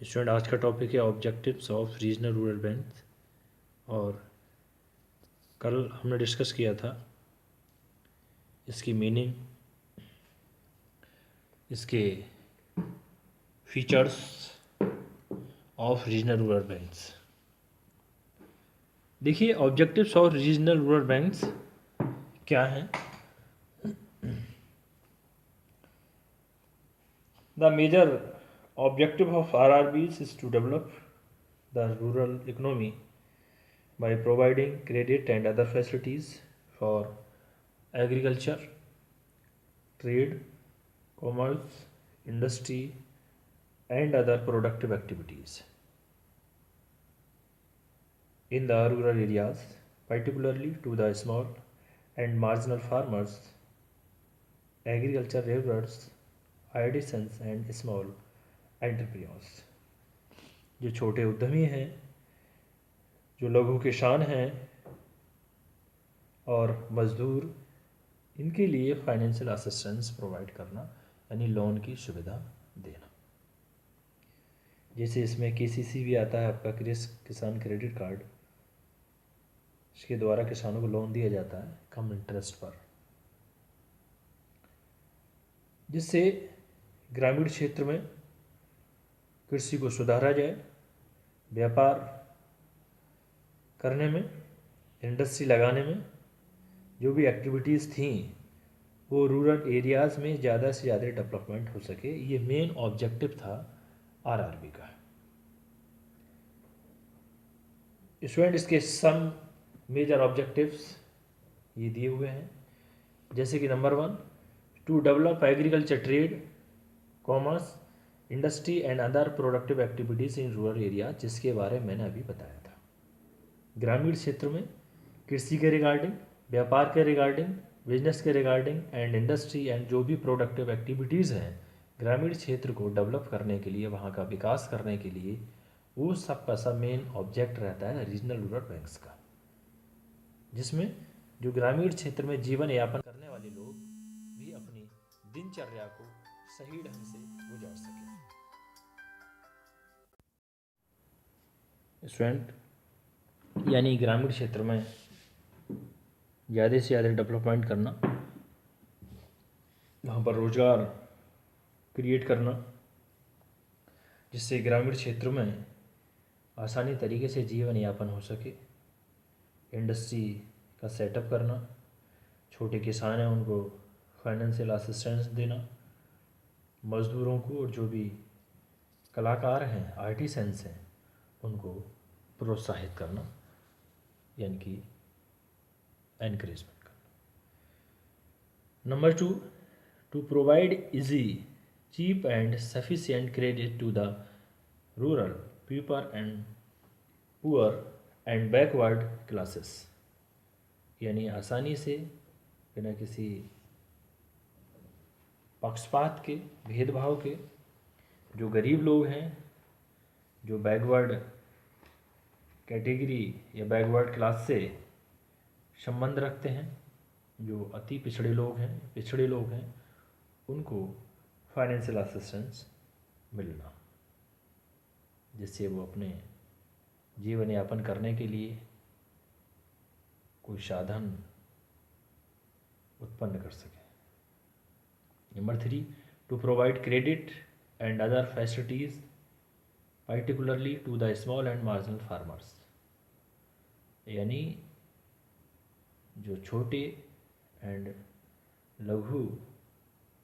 Student, आज का topic है objectives of regional rural bank. और कल हमने डिस्कस किया था इसकी मीनिंग, इसके features of regional rural banks. देखिए, objectives of regional rural banks क्या हैं। The major objective of RRBs is to develop the rural economy by providing credit and other facilities for agriculture, trade, commerce, industry, and other productive activities in the rural areas, particularly to the small and marginal farmers, agriculture laborers, artisans, and small entrepreneurs. जो छोटे उद्यमी हैं, जो लघु किसान हैं और मजदूर, इनके लिए फाइनेंशियल असिस्टेंस प्रोवाइड करना, यानी लोन की सुविधा देना। जैसे इसमें केसीसी भी आता है, आपका किसान क्रेडिट कार्ड। इसके द्वारा किसानों को लोन दिया जाता है कम इंटरेस्ट पर, जिससे ग्रामीण क्षेत्र में कृषि को सुधारा जाए, व्यापार करने में, इंडस्ट्री लगाने में, जो भी एक्टिविटीज़ थी वो रूरल एरियाज़ में ज़्यादा से ज़्यादा डेवलपमेंट हो सके। ये मेन ऑब्जेक्टिव था आरआरबी का। स्टूडेंट, इसके सम मेजर ऑब्जेक्टिव्स ये दिए हुए हैं। जैसे कि number 1, to develop agriculture, trade, commerce, industry and other productive activities in rural area, जिसके बारे में मैंने अभी बताया था। ग्रामीण क्षेत्र में कृषि के रिगार्डिंग, व्यापार के रिगार्डिंग, बिजनेस के रिगार्डिंग एंड इंडस्ट्री एंड जो भी प्रोडक्टिव एक्टिविटीज़ हैं, ग्रामीण क्षेत्र को डेवलप करने के लिए, वहाँ का विकास करने के लिए, वो सब का सब मेन ऑब्जेक्ट रहता है रीजनल रूरल बैंक्स का, जिसमें जो ग्रामीण क्षेत्र में जीवन यापन करने वाले लोग भी अपनी दिनचर्या को सही ढंग से गुजार सकें। स्टूडेंट, यानी ग्रामीण क्षेत्र में ज़्यादा से ज़्यादा डेवलपमेंट करना, वहाँ पर रोज़गार क्रिएट करना, जिससे ग्रामीण क्षेत्र में आसानी तरीके से जीवन यापन हो सके। इंडस्ट्री का सेटअप करना, छोटे किसान हैं उनको फाइनेंशियल असिस्टेंस देना, मज़दूरों को और जो भी कलाकार हैं, आर्टिसंस हैं, उनको प्रोत्साहित करना, यानी कि एनकरेजमेंट करना। Number 2, to provide easy, cheap and sufficient credit to the rural people and poor and backward classes, यानी आसानी से, बिना किसी पक्षपात के, भेदभाव के, जो गरीब लोग हैं, जो बैकवर्ड कैटेगरी या बैकवर्ड क्लास से संबंध रखते हैं, जो अति पिछड़े लोग हैं, उनको फाइनेंशियल असिस्टेंस मिलना, जिससे वो अपने जीवन यापन करने के लिए कोई साधन उत्पन्न कर सके। Number 3, to provide credit and other facilities particularly to the small and marginal farmers, यानी जो छोटे एंड लघु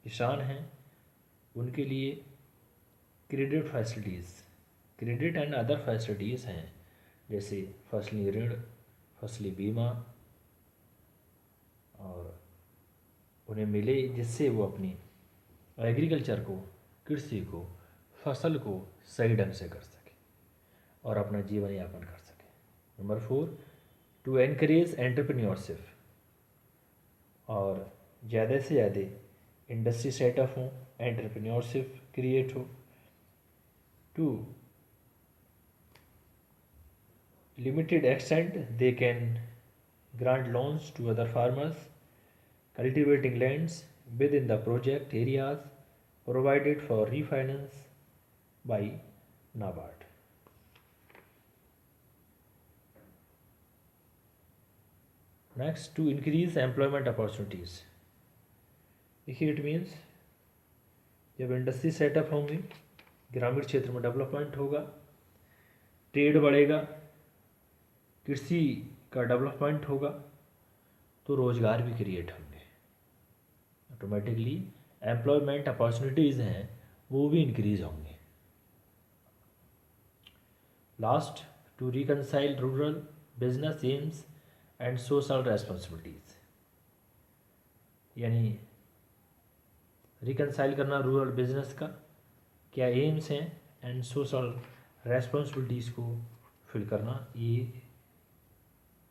किसान हैं उनके लिए क्रेडिट एंड अदर फैसिलिटीज़ हैं, जैसे फसली ऋण, फसली बीमा, और उन्हें मिले, जिससे वो अपनी एग्रीकल्चर को, कृषि को, फसल को सही ढंग से कर सके और अपना जीवन यापन कर सके। नंबर 4, टू एनकरेज एंटरप्रेन्योरशिप, और ज़्यादा से ज़्यादा इंडस्ट्री सेटअप हो, एंटरप्रेन्योरशिप क्रिएट हो। To limited extent they can grant loans to other farmers cultivating lands within the project areas provided for refinance by NABARD. Next, to increase employment opportunities. देखिए, it means जब industry setup होंगी, ग्रामीण क्षेत्र में development होगा, trade बढ़ेगा, कृषि का डेवलपमेंट होगा, तो रोज़गार भी क्रिएट होंगे। ऑटोमेटिकली एम्प्लॉयमेंट अपॉर्चुनिटीज़ हैं वो भी इंक्रीज होंगे। Last, to reconcile rural business aims and social responsibilities, यानी रिकनसाइल करना रूरल बिजनेस का क्या एम्स हैं एंड सोशल रेस्पॉन्सिबिलिटीज़ को फिल करना, ये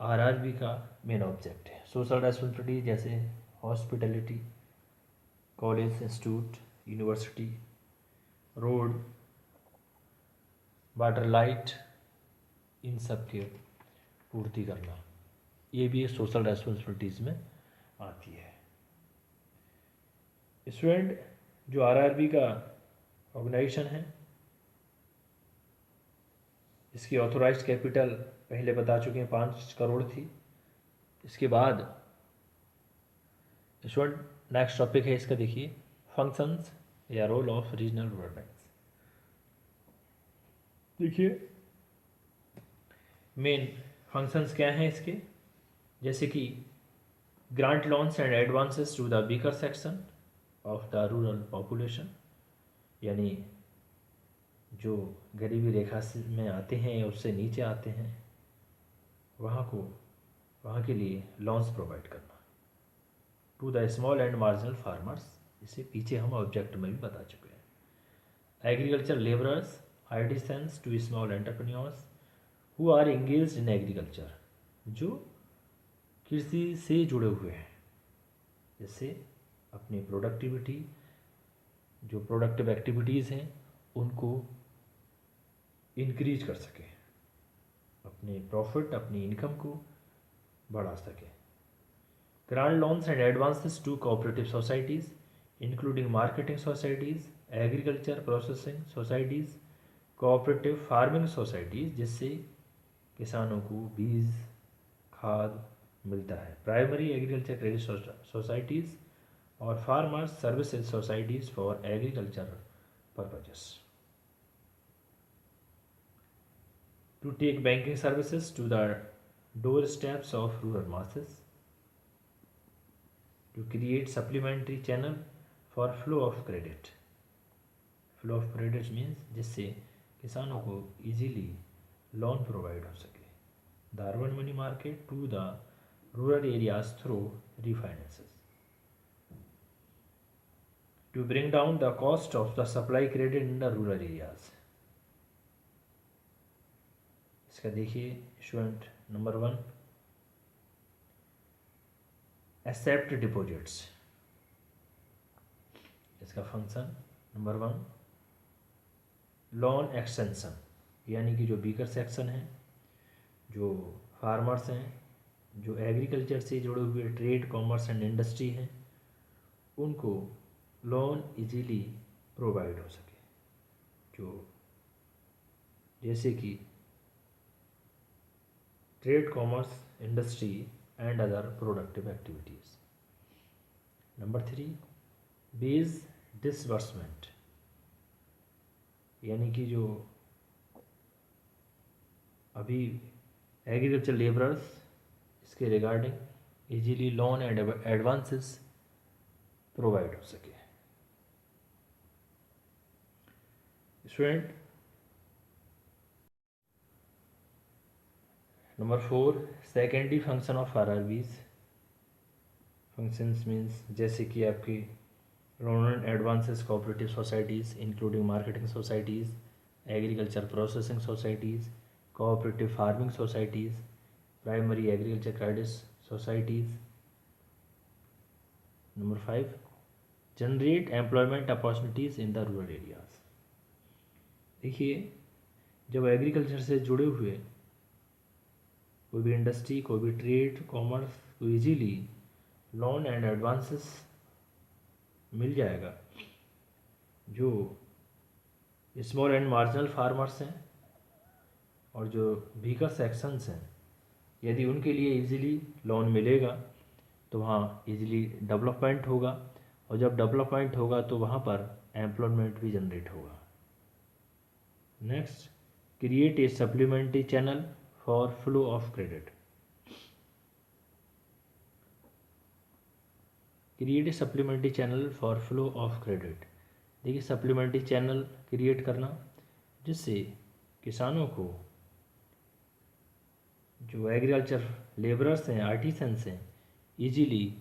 आरआरबी का मेन ऑब्जेक्ट है। सोशल रेस्पॉन्सिबिलिटी जैसे hospitality, college, institute, university, road, water, light, इन सब के पूर्ति करना, ये भी सोशल रेस्पॉन्सिबिलिटीज़ में आती है। स्टूडेंट, जो आरआरबी का ऑर्गेनाइजेशन है, इसकी ऑथोराइज्ड कैपिटल पहले बता चुके हैं 5 करोड़ थी। इसके बाद स्टूडेंट नेक्स्ट टॉपिक है इसका, देखिए फंक्शंस या role of regional rural banks. देखिए मेन फंक्शंस क्या हैं इसके, जैसे कि grant loans and advances to the weaker section of the rural population, यानी जो गरीबी रेखा में आते हैं या उससे नीचे आते हैं वहाँ के लिए लोन्स प्रोवाइड करना। To the small and marginal farmers, इसे पीछे हम ऑब्जेक्ट में भी बता चुके हैं। Agriculture labourers, artisans to small entrepreneurs who are engaged in agriculture, जो कृषि से जुड़े हुए हैं, जैसे अपनी प्रोडक्टिविटी, जो प्रोडक्टिव एक्टिविटीज़ हैं उनको इंक्रीज कर सकें, अपने प्रॉफिट, अपनी इनकम को बढ़ा सकें। Grant loans and advances to cooperative societies including marketing societies, agriculture processing societies, cooperative farming societies, जिससे किसानों को बीज, खाद मिलता है। प्राइमरी एग्रीकल्चर क्रेडिट सोसाइटीज़ और farmers services societies for agriculture purposes. To take banking services to the door steps of rural masses, to create supplementary channel for flow of credit. Flow of credit means जिससे किसानों को easily loan provide हो सके। The urban money market to the rural areas through refinances, to bring down the cost of the supply credit in the rural areas। इसका देखिए student, number 1 accept deposits. इसका function number 1 loan extension, यानी कि जो weaker section है, जो farmers हैं, जो एग्रीकल्चर से जुड़े हुए ट्रेड, कॉमर्स एंड इंडस्ट्री हैं, उनको लोन इजीली प्रोवाइड हो सके, जो जैसे कि trade, commerce, industry and other productive activities. Number 3 base disbursement, यानी कि जो अभी एग्रीकल्चर लेबरर्स, इसके regarding easily loan and advances provide हो सके। Student, number 4 secondary function of RRBs. Functions means जैसे कि आपकी loan and advances cooperative societies including marketing societies, agriculture processing societies, cooperative farming societies, primary agriculture credit societies. Number 5 generate employment opportunities in the rural areas. देखिए, जब agriculture से जुड़े हुए कोई भी इंडस्ट्री, कोई भी ट्रेड, कॉमर्स को इजीली लोन एंड एडवांसेस मिल जाएगा, जो स्मॉल एंड मार्जिनल फार्मर्स हैं और जो वीकर सेक्शंस हैं, यदि उनके लिए इजीली लोन मिलेगा तो वहाँ इजीली डेवलपमेंट होगा, और जब डेवलपमेंट होगा तो वहाँ पर एम्प्लॉयमेंट भी जनरेट होगा। Next, create a supplementary channel for flow of credit. Create a supplementary channel for flow of credit. देखिए, सप्लीमेंट्री चैनल क्रिएट करना जिससे किसानों को, जो एग्रीकल्चर लेबरर्स हैं, आर्टिसंस हैं, इजीली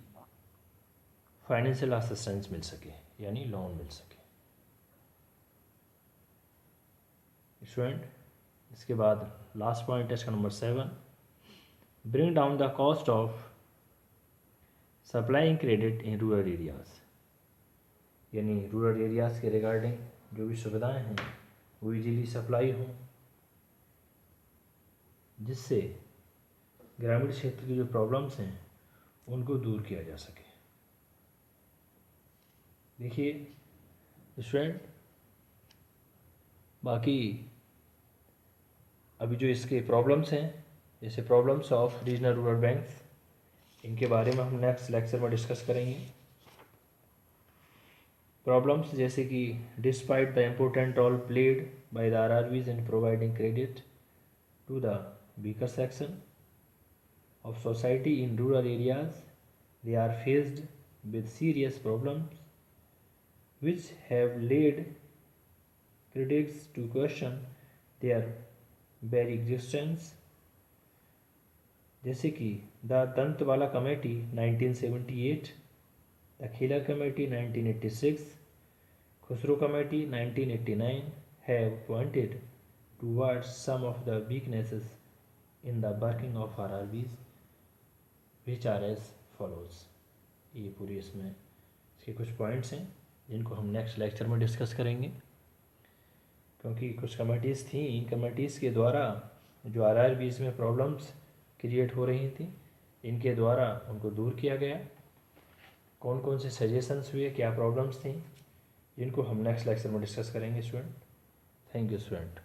फाइनेंशियल असिस्टेंस मिल सके, यानी लोन मिल सके। स्टूडेंट, इसके बाद लास्ट पॉइंट है इसका number 7, bring down the cost of supplying credit in rural areas. यानी रूरल एरियाज़ के रिगार्डिंग जो भी सुविधाएं हैं वो इजीली सप्लाई हों, जिससे ग्रामीण क्षेत्र की जो प्रॉब्लम्स हैं उनको दूर किया जा सके। देखिए स्टूडेंट, बाकी अभी जो इसके प्रॉब्लम्स हैं, जैसे problems of regional rural banks, इनके बारे में हम नेक्स्ट लेक्चर में डिस्कस करेंगे। प्रॉब्लम्स जैसे कि despite the important role played by the RRBs in providing credit to the weaker section of society in rural areas, they are faced with serious problems which have led critics to question their very existence, जैसे कि the Dantwala committee 1978, the Khilar committee 1986, Khusro committee 1989 have pointed towards some of the weaknesses in the working of RRBs which are as follows। ये पूरी इसमें इसके कुछ points हैं जिनको हम नेक्स्ट लेक्चर में डिस्कस करेंगे, क्योंकि कुछ कमेटीज़ थी, इन कमेटीज़ के द्वारा जो RRBs में प्रॉब्लम्स क्रिएट हो रही थी, इनके द्वारा उनको दूर किया गया। कौन कौन से सजेशंस हुए, क्या प्रॉब्लम्स थी, जिनको हम नेक्स्ट लेक्चर में डिस्कस करेंगे स्टूडेंट। Thank you student.